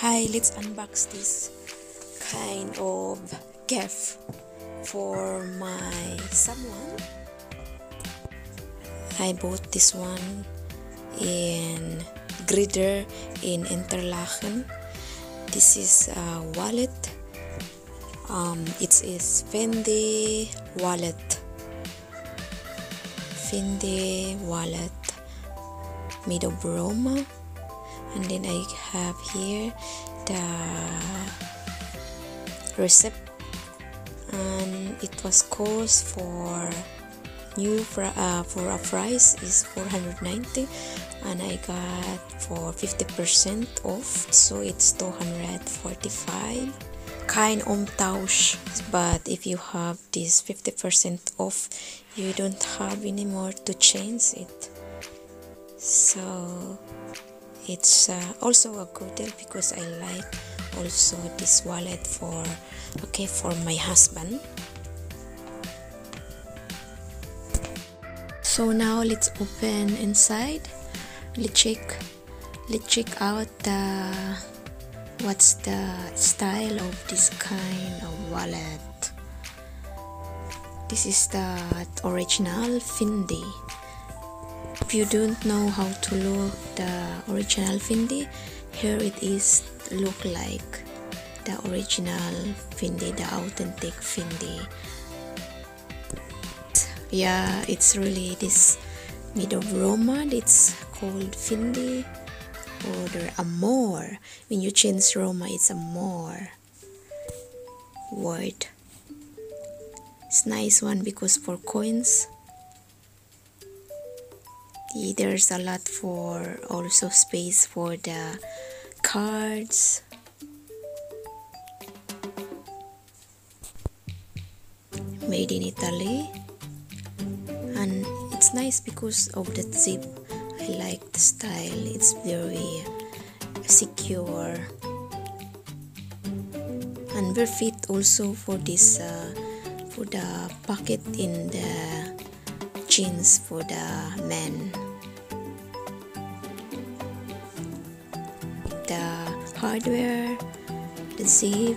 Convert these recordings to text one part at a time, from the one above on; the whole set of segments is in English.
Hi, let's unbox this kind of gift for my someone. I bought this one in Grider in Interlaken. This is a wallet. It is Fendi wallet. Fendi wallet made of Roma. And then I have here the receipt, and it was cost for for a price is 490, and I got for 50% off, so it's 245. Kind umtausch, but if you have this 50% off, you don't have anymore to change it. So it's also a good deal because I like also this wallet for my husband. So now let's open inside. Let's check out what's the style of this kind of wallet. This is the original Fendi. If you don't know how to look the original Fendi, here it is look like the original Fendi, the authentic Fendi. Yeah, it's really this made of Roma. It's called Fendi or Amor. When you change Roma, it's Amor word. It's nice one because for coins. There's a lot for also space for the cards. Made in Italy, and it's nice because of the zip. I like the style. It's very secure and very fit also for this for the pocket in the jeans for the men. The hardware, the zip,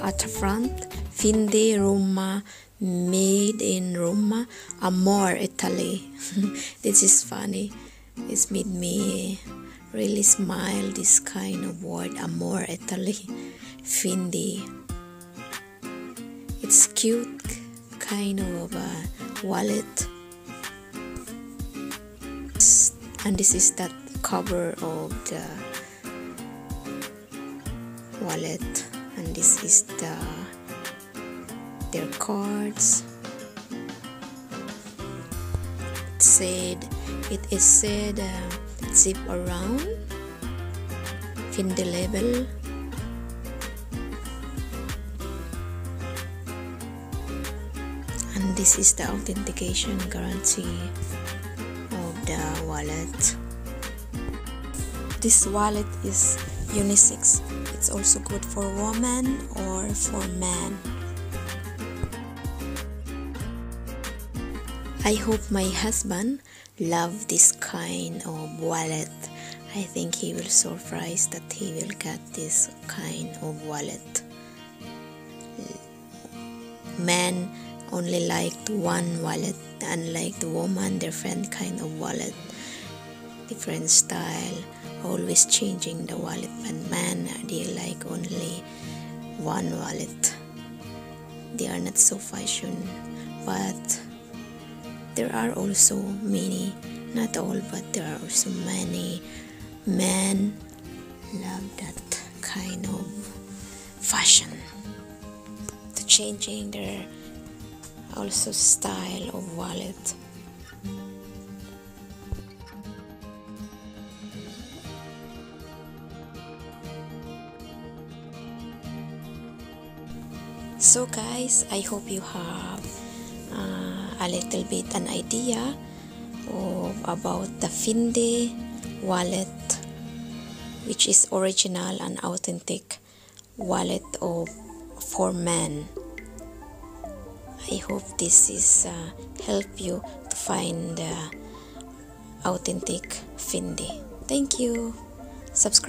at the front, Fendi Roma, made in Roma, Amor, Italy. This is funny. It's made me really smile, this kind of word, Amor, Italy, Fendi. It's cute, kind of a wallet. And this is that cover of the wallet. And this is their cards. It is said zip around Fendi label. And this is the authentication guarantee of the wallet. This wallet is unisex. It's also good for women or for men. I hope my husband loves this kind of wallet. I think he will surprise that he will get this kind of wallet. Men only liked one wallet, unlike the woman, different kind of wallet, different style, always changing the wallet. But men, they like only one wallet. They are not so fashion, but there are also many, not all, but there are also many men love that kind of fashion, to changing their also style of wallet. So guys, I hope you have a little bit an idea about the Fendi wallet, which is original and authentic wallet for men. I hope this is help you to find authentic Fendi. Thank you. Subscribe.